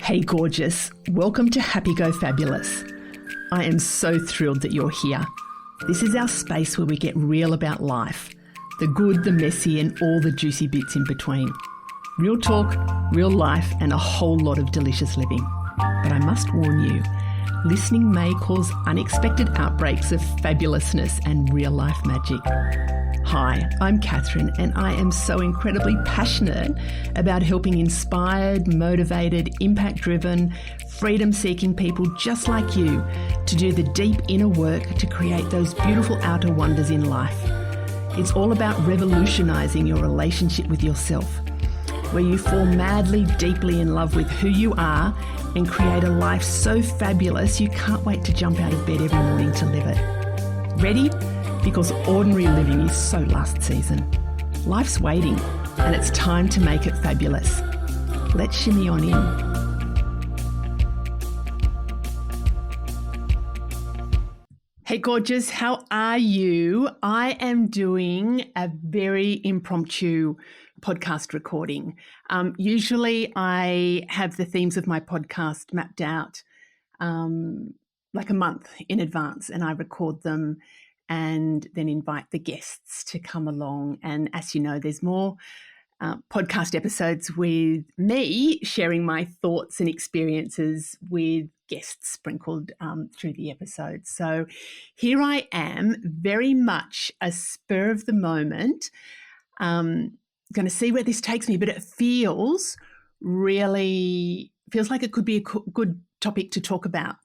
Hey gorgeous, welcome to Happy Go Fabulous. I am so thrilled that you're here. This is our space where we get real about life, the good, the messy and all the juicy bits in between. Real talk, real life and a whole lot of delicious living. But I must warn you, listening may cause unexpected outbreaks of fabulousness and real life magic. Hi, I'm Catherine and I am so incredibly passionate about helping inspired, motivated, impact-driven, freedom-seeking people just like you to do the deep inner work to create those beautiful outer wonders in life. It's all about revolutionising your relationship with yourself, where you fall madly, deeply in love with who you are and create a life so fabulous you can't wait to jump out of bed every morning to live it. Ready? Because ordinary living is so last season. Life's waiting and it's time to make it fabulous. Let's shimmy on in. Hey gorgeous, how are you? I am doing a very impromptu podcast recording. Usually I have the themes of my podcast mapped out like a month in advance and I record them and then invite the guests to come along. And as you know, there's more podcast episodes with me sharing my thoughts and experiences with guests sprinkled through the episodes. So here I am, very much a spur of the moment. Going to see where this takes me, but it feels like it could be a good topic to talk about.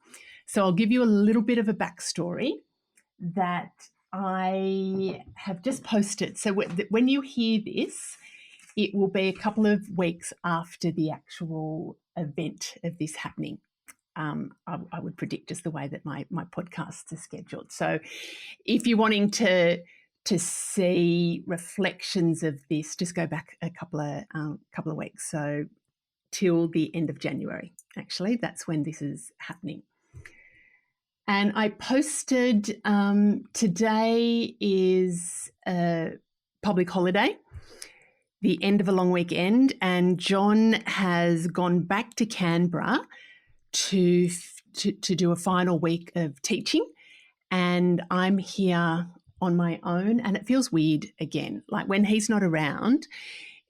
So I'll give you a little bit of a backstory that I have just posted. So when you hear this, it will be a couple of weeks after the actual event of this happening. I would predict just the way that my podcasts are scheduled. So if you're wanting to see reflections of this, just go back a couple of weeks. So till the end of January, actually, that's when this is happening. And I posted, today is a public holiday, the end of a long weekend, and John has gone back to Canberra to do a final week of teaching. And I'm here on my own and it feels weird again. Like when he's not around,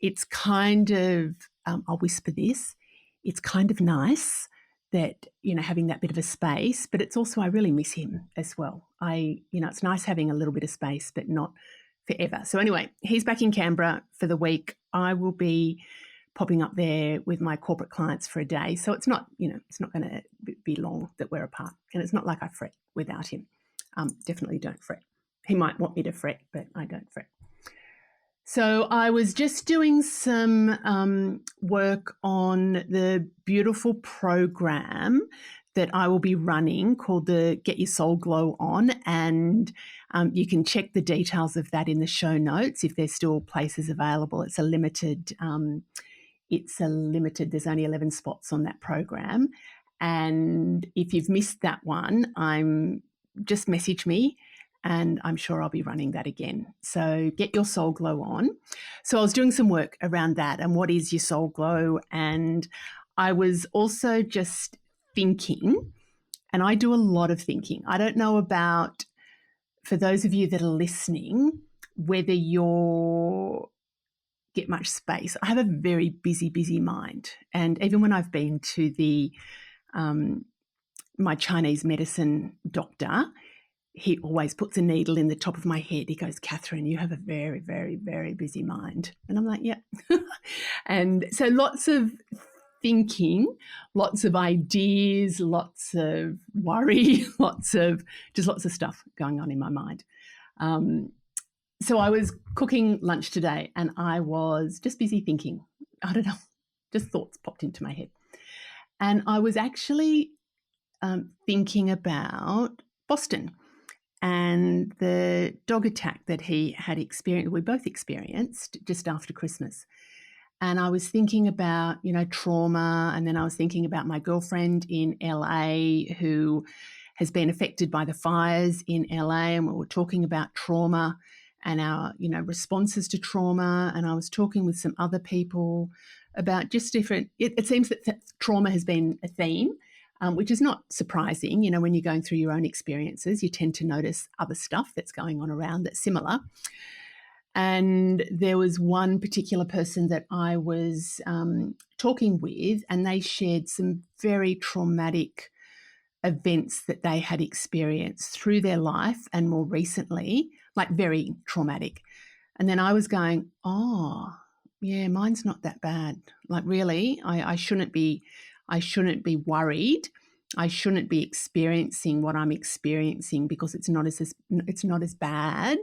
it's kind of, I'll whisper this, it's kind of nice that, having that bit of a space, but it's also, I really miss him as well. It's nice having a little bit of space, but not forever. So anyway, he's back in Canberra for the week. I will be popping up there with my corporate clients for a day. So it's not, it's not going to be long that we're apart. And it's not like I fret without him. Definitely don't fret. He might want me to fret, but I don't fret. So I was just doing some work on the beautiful program that I will be running called the Get Your Soul Glow On. And you can check the details of that in the show notes if there's still places available. It's a limited, there's only 11 spots on that program. And if you've missed that one, just message me. And I'm sure I'll be running that again. So Get Your Soul Glow On. So I was doing some work around that and what is your soul glow? And I was also just thinking, and I do a lot of thinking. I don't know about, for those of you that are listening, whether you get much space. I have a very busy mind. And even when I've been to my Chinese medicine doctor, he always puts a needle in the top of my head. He goes, Catherine, you have a very, very, very busy mind. And I'm like, yeah. And so lots of thinking, lots of ideas, lots of worry, lots of stuff going on in my mind. So I was cooking lunch today and I was just busy thinking. I don't know, just thoughts popped into my head. And I was actually thinking about Boston and the dog attack that he had experienced, we both experienced just after Christmas. And I was thinking about, trauma. And then I was thinking about my girlfriend in LA who has been affected by the fires in LA. And we were talking about trauma and our, responses to trauma. And I was talking with some other people about just different, it seems that trauma has been a theme, which is not surprising. You know, when you're going through your own experiences, you tend to notice other stuff that's going on around that's similar. And there was one particular person that I was talking with, and they shared some very traumatic events that they had experienced through their life and more recently, like very traumatic. And then I was going, oh, yeah, mine's not that bad. Like, really, I shouldn't be worried. I shouldn't be experiencing what I'm experiencing because it's not as bad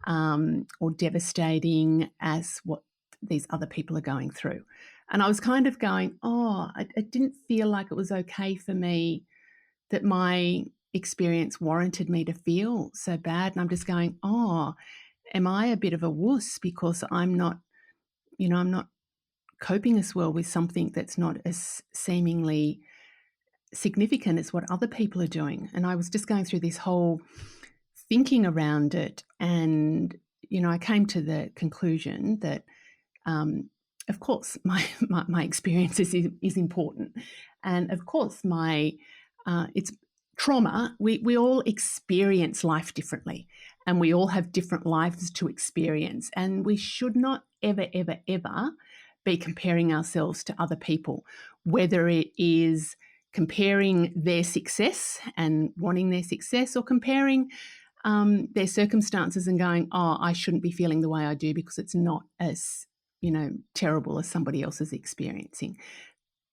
or devastating as what these other people are going through. And I was kind of going, oh, I didn't feel like it was okay for me that my experience warranted me to feel so bad. And I'm just going, oh, am I a bit of a wuss because I'm not coping as well with something that's not as seemingly significant as what other people are doing? And I was just going through this whole thinking around it. And, I came to the conclusion that, of course, my experience is important. And of course, it's trauma. We all experience life differently, and we all have different lives to experience. And we should not ever, ever, ever be comparing ourselves to other people, whether it is comparing their success and wanting their success, or comparing their circumstances and going, oh, I shouldn't be feeling the way I do because it's not as, terrible as somebody else is experiencing.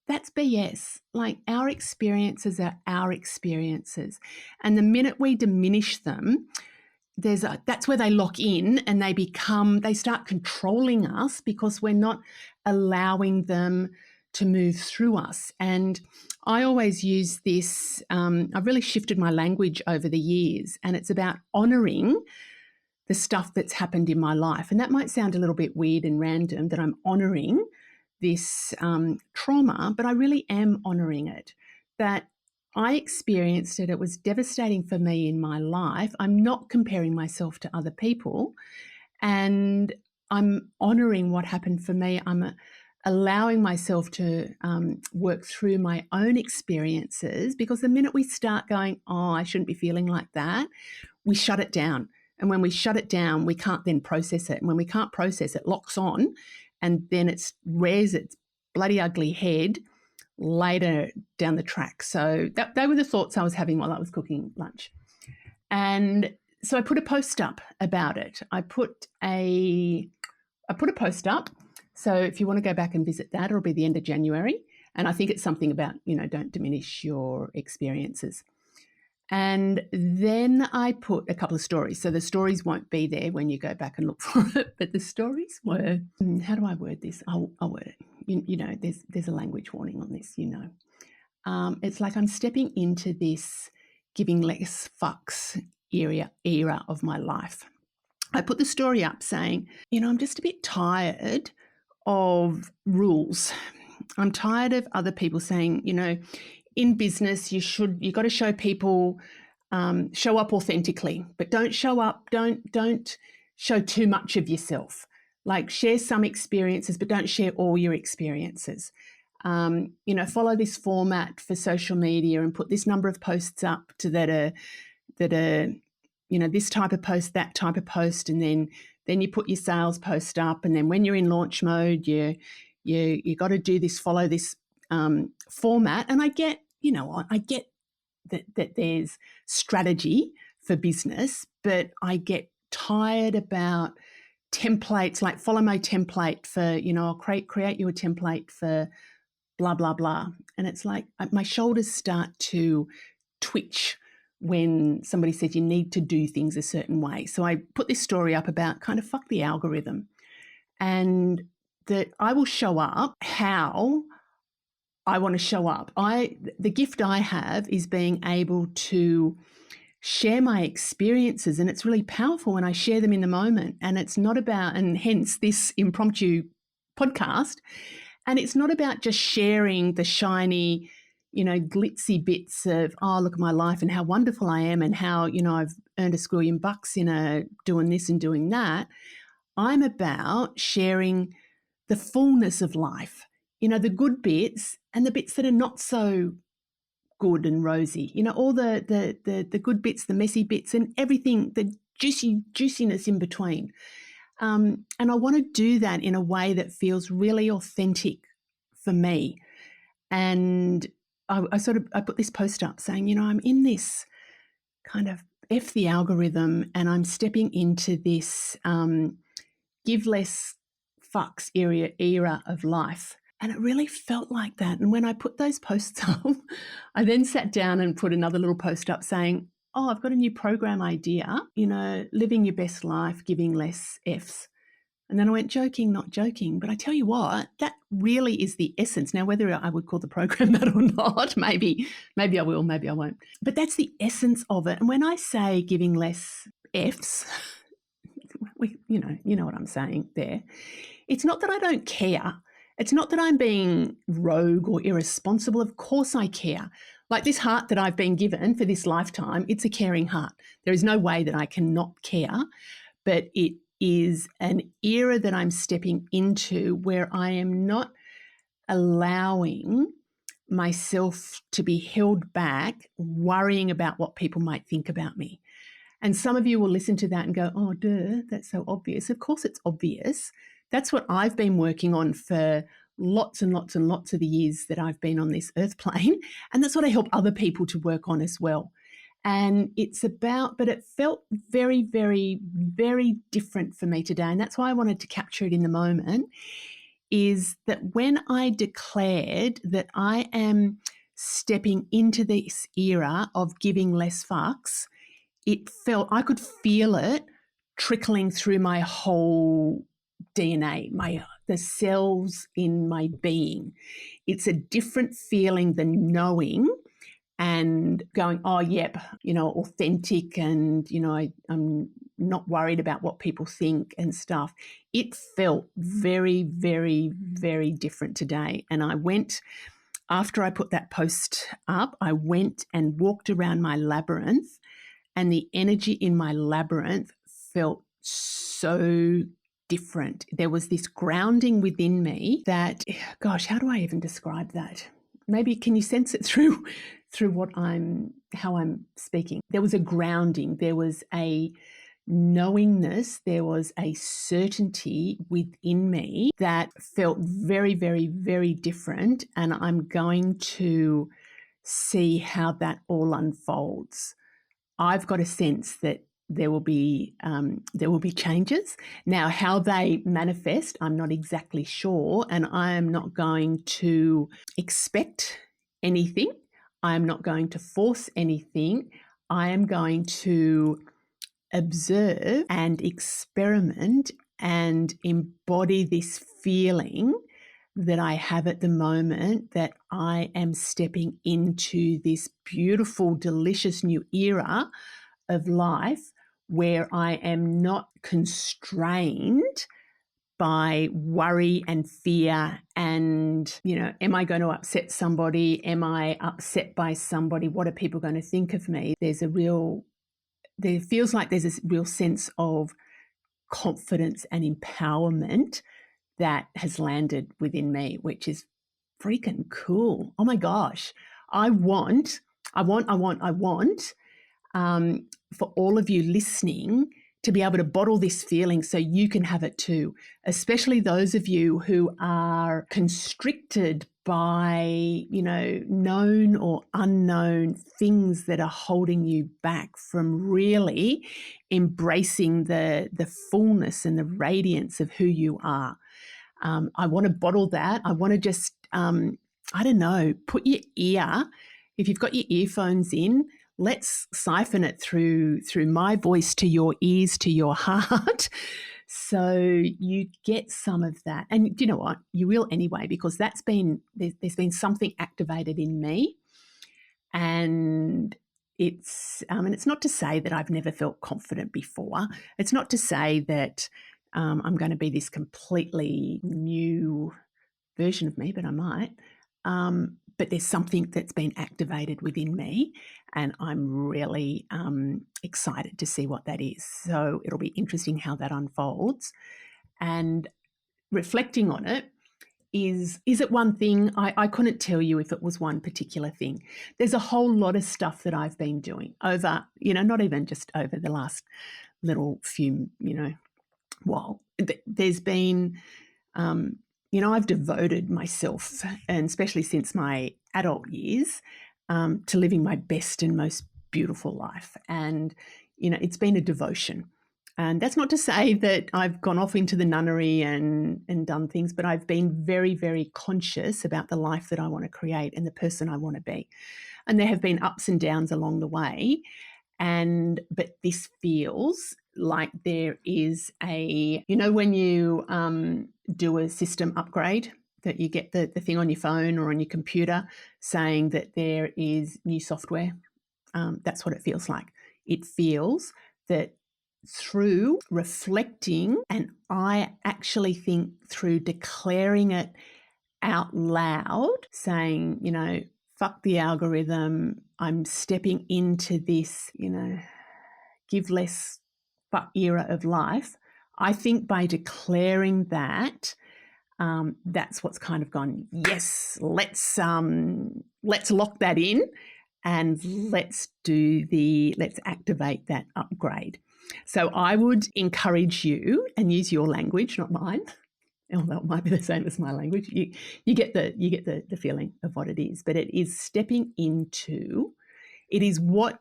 That's BS. Like, our experiences are our experiences. And the minute we diminish them, that's where they lock in and they start controlling us because we're not allowing them to move through us. And I always use this, I've really shifted my language over the years, and it's about honouring the stuff that's happened in my life. And that might sound a little bit weird and random, that I'm honouring this trauma, but I really am honouring it, that I experienced it. It was devastating for me in my life. I'm not comparing myself to other people, and I'm honouring what happened for me. I'm allowing myself to work through my own experiences, because the minute we start going, oh, I shouldn't be feeling like that, we shut it down. And when we shut it down, we can't then process it. And when we can't process it, locks on, and then it rears its bloody ugly head later down the track. So they were the thoughts I was having while I was cooking lunch. And so I put a post up about it. I put a post up. So if you want to go back and visit that, it'll be the end of January. And I think it's something about, don't diminish your experiences. And then I put a couple of stories. So the stories won't be there when you go back and look for it, but the stories were, how do I word this? I'll word it. There's a language warning on this, It's like I'm stepping into this giving less fucks era of my life. I put the story up saying, I'm just a bit tired of rules. I'm tired of other people saying, in business, you got to show people, show up authentically, but don't show too much of yourself. Like, share some experiences, but don't share all your experiences. Follow this format for social media and put this number of posts up that are this type of post, that type of post, and then you put your sales post up, and then when you're in launch mode, you got to do this, follow this format. And I get that there's strategy for business, but I get tired about templates, like follow my template for, I'll create you a template for blah, blah, blah. And it's like my shoulders start to twitch when somebody says you need to do things a certain way. So I put this story up about kind of fuck the algorithm, and that I will show up how I want to show up. The gift I have is being able to share my experiences, and it's really powerful when I share them in the moment. And it's not about, and hence this impromptu podcast, and it's not about just sharing the shiny, glitzy bits of, oh, look at my life and how wonderful I am and how, I've earned $1 squillion in doing this and doing that. I'm about sharing the fullness of life, the good bits and the bits that are not so good and rosy, all the good bits, the messy bits, and everything, the juiciness in between. And I want to do that in a way that feels really authentic for me. And I put this post up saying, I'm in this kind of F the algorithm, and I'm stepping into this give less fucks era of life. And it really felt like that. And when I put those posts up, I then sat down and put another little post up saying, I've got a new program idea, living your best life, giving less Fs. And then I went, joking, not joking. But I tell you what, that really is the essence. Now, whether I would call the program that or not, maybe I will, maybe I won't. But that's the essence of it. And when I say giving less Fs, you know what I'm saying there. It's not that I don't care. It's not that I'm being rogue or irresponsible. Of course I care. Like this heart that I've been given for this lifetime, it's a caring heart. There is no way that I cannot care, but it is an era that I'm stepping into where I am not allowing myself to be held back, worrying about what people might think about me. And some of you will listen to that and go, oh, duh, that's so obvious. Of course it's obvious. That's what I've been working on for lots and lots and lots of the years that I've been on this earth plane. And that's what I help other people to work on as well. And but it felt very, very, very different for me today. And that's why I wanted to capture it in the moment, is that when I declared that I am stepping into this era of giving less fucks, I could feel it trickling through my whole DNA, the cells in my being. It's a different feeling than knowing and going, oh, yep, authentic, and, I'm not worried about what people think and stuff. It felt very, very, very different today. And after I put that post up, I went and walked around my labyrinth, and the energy in my labyrinth felt so different. There was this grounding within me that, gosh, how do I even describe that? Maybe can you sense it through how I'm speaking? There was a grounding, there was a knowingness, there was a certainty within me that felt very, very, very different. And I'm going to see how that all unfolds. I've got a sense that there will be changes. Now, how they manifest, I'm not exactly sure, and I am not going to expect anything. I am not going to force anything. I am going to observe and experiment and embody this feeling that I have at the moment, that I am stepping into this beautiful, delicious new era of life where I am not constrained by worry and fear and, am I going to upset somebody? Am I upset by somebody? What are people going to think of me? There feels like there's this real sense of confidence and empowerment that has landed within me, which is freaking cool. Oh my gosh. I want for all of you listening to be able to bottle this feeling so you can have it too, especially those of you who are constricted by, known or unknown things that are holding you back from really embracing the fullness and the radiance of who you are. I want to bottle that. I want to just, put your ear, if you've got your earphones in, let's siphon it through my voice to your ears, to your heart, so you get some of that. And you know what? You will anyway, because there's been something activated in me, and it's not to say that I've never felt confident before. It's not to say that I'm going to be this completely new version of me, but I might. But there's something that's been activated within me, and I'm really excited to see what that is. So it'll be interesting how that unfolds. And reflecting on it, is it one thing? I couldn't tell you if it was one particular thing. There's a whole lot of stuff that I've been doing over, not even just over the last little few, while. There's been, I've devoted myself, and especially since my adult years, to living my best and most beautiful life. And, it's been a devotion. And that's not to say that I've gone off into the nunnery and done things, but I've been very, very conscious about the life that I want to create and the person I want to be. And there have been ups and downs along the way. But this feels like there is when you do a system upgrade, that you get the thing on your phone or on your computer saying that there is new software. That's what it feels like. It feels that through reflecting, and I actually think through declaring it out loud, saying, fuck the algorithm, I'm stepping into this, give less fuck era of life. I think by declaring that, that's what's kind of gone, yes, let's lock that in and let's activate that upgrade. So I would encourage you, and use your language, not mine, although it might be the same as my language. You get the feeling of what it is, but it is stepping into. It is what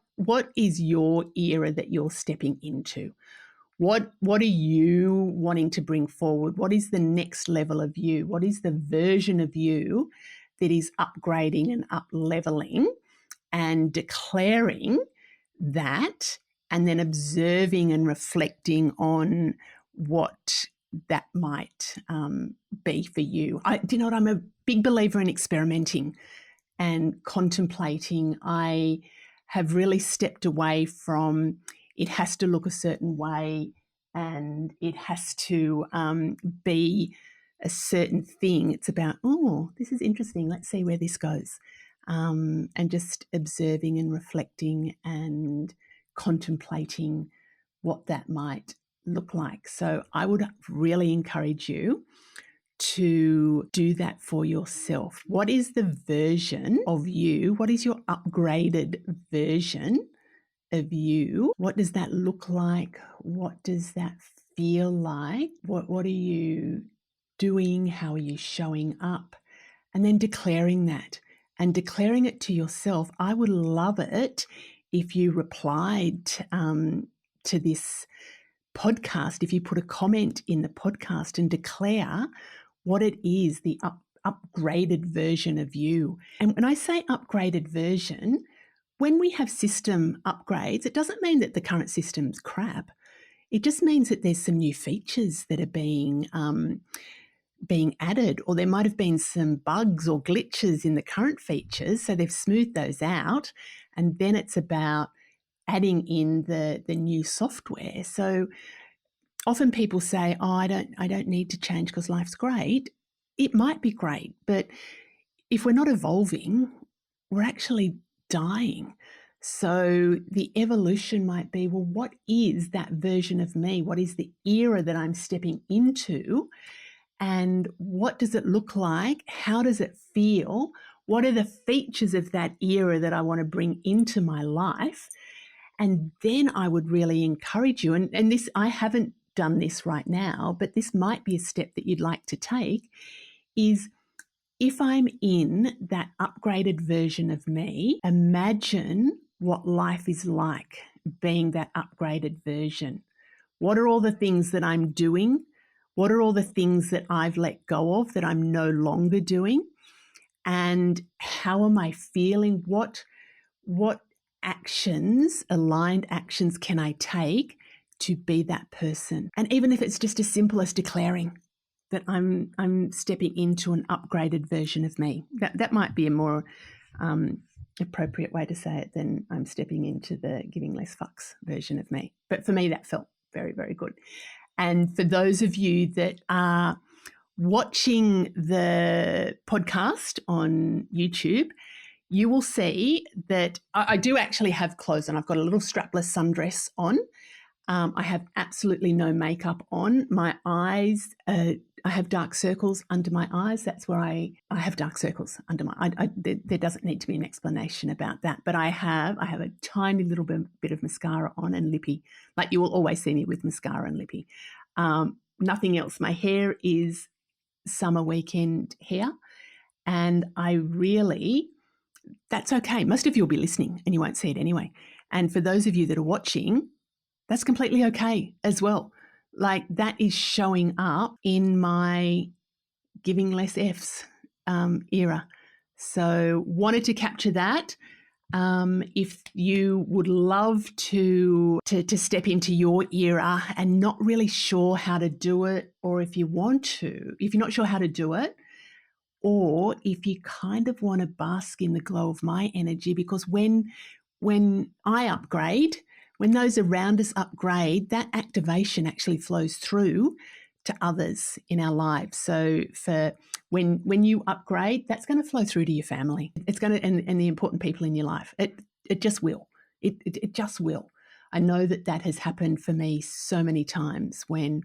is your era that you're stepping into. What are you wanting to bring forward? What is the next level of you? What is the version of you that is upgrading and up-leveling, and declaring that, and then observing and reflecting on what that might be for you. I'm a big believer in experimenting and contemplating. I have really stepped away from it has to look a certain way and it has to be a certain thing. It's about, this is interesting. Let's see where this goes. And just observing and reflecting and contemplating what that might look like. So I would really encourage you to do that for yourself. What is the version of you? What is your upgraded version of you? What does that look like? What does that feel like? What are you doing? How are you showing up? And then declaring that, and declaring it to yourself. I would love it if you replied to this podcast, if you put a comment in the podcast and declare what it is, the upgraded version of you. And when I say upgraded version, when we have system upgrades, it doesn't mean that the current system's crap. It just means that there's some new features that are being added, or there might have been some bugs or glitches in the current features, so they've smoothed those out, and then it's about adding in the new software. So often people say, I don't need to change because life's great. It might be great, but if we're not evolving, we're actually dying. So the evolution might be, well, what is that version of me? What is the era that I'm stepping into? And what does it look like? How does it feel? What are the features of that era that I want to bring into my life? And then I would really encourage you, and this, I haven't done this right now, but this might be a step that you'd like to take, is if I'm in that upgraded version of me, imagine what life is like being that upgraded version. What are all the things that I'm doing? What are all the things that I've let go of that I'm no longer doing? And how am I feeling? What actions, aligned actions, can I take to be that person? And even if it's just as simple as declaring that I'm stepping into an upgraded version of me, that might be a more appropriate way to say it than I'm stepping into the giving less fucks version of me. But for me, that felt very, very good. And for those of you that are watching the podcast on YouTube, you will see that I do actually have clothes on. I've got a little strapless sundress on. I have absolutely no makeup on. My eyes are I have dark circles under my eyes. That's where I have dark circles under my eyes. There doesn't need to be an explanation about that. But I have a tiny little bit of mascara on and lippy. Like, you will always see me with mascara and lippy. Nothing else. My hair is summer weekend hair. And that's okay. Most of you will be listening and you won't see it anyway. And for those of you that are watching, that's completely okay as well. Like, that is showing up in my giving less Fs era. So wanted to capture that. If you would love to step into your era and not really sure how to do it, or if you're not sure how to do it, or if you kind of want to bask in the glow of my energy, because when I upgrade, when those around us upgrade, that activation actually flows through to others in our lives. So for when you upgrade, that's going to flow through to your family. It's going to, and the important people in your life. It just will. It just will. I know that has happened for me so many times when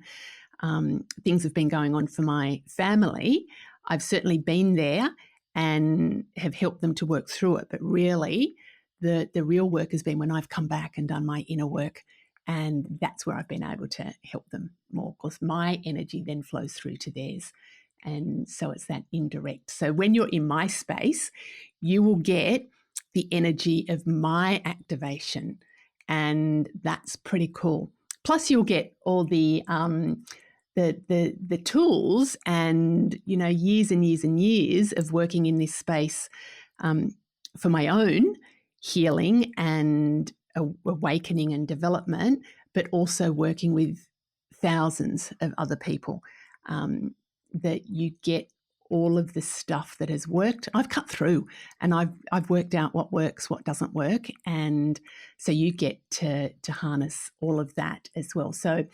things have been going on for my family. I've certainly been there and have helped them to work through it. But really, the real work has been when I've come back and done my inner work. And that's where I've been able to help them more, because my energy then flows through to theirs. And so it's that indirect. So when you're in my space, you will get the energy of my activation. And that's pretty cool. Plus, you'll get all the tools and, years and years and years of working in this space for my own healing and awakening and development, but also working with thousands of other people, that you get all of the stuff that has worked. I've cut through and I've worked out what works, what doesn't work. And so you get to harness all of that as well. So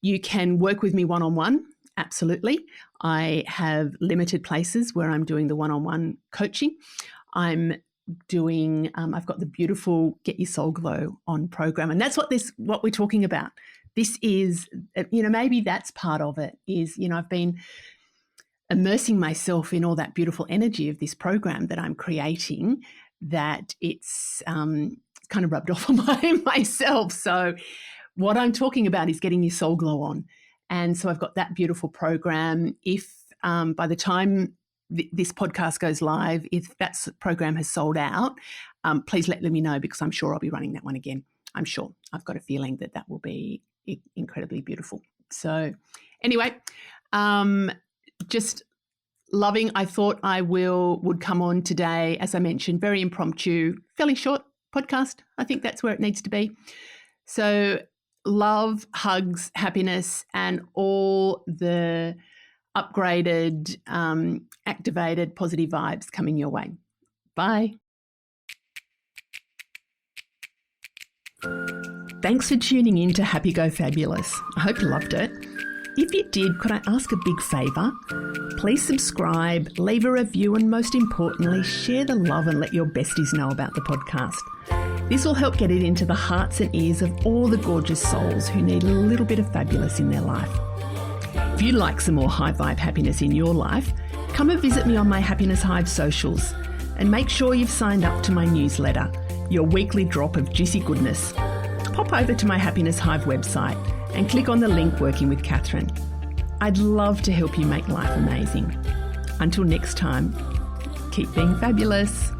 you can work with me one-on-one. Absolutely. I have limited places where I'm doing the one-on-one coaching. I've got the beautiful Get Your Soul Glow On program. And that's what we're talking about. This is, maybe that's part of it is, I've been immersing myself in all that beautiful energy of this program that I'm creating, that it's kind of rubbed off on myself. So what I'm talking about is getting your soul glow on. And so I've got that beautiful program. If by the time this podcast goes live, if that program has sold out, please let me know, because I'm sure I'll be running that one again. I'm sure. I've got a feeling that will be incredibly beautiful. So anyway, just loving. I thought I would come on today, as I mentioned, very impromptu, fairly short podcast. I think that's where it needs to be. So love, hugs, happiness, and all the upgraded, activated, positive vibes coming your way. Bye. Thanks for tuning in to Happy Go Fabulous. I hope you loved it. If you did, could I ask a big favour? Please subscribe, leave a review, and most importantly, share the love and let your besties know about the podcast. This will help get it into the hearts and ears of all the gorgeous souls who need a little bit of fabulous in their life. If you'd like some more high vibe happiness in your life, come and visit me on my Happiness Hive socials, and make sure you've signed up to my newsletter, your weekly drop of juicy goodness. Pop over to my Happiness Hive website and click on the link Working with Catherine. I'd love to help you make life amazing. Until next time, keep being fabulous.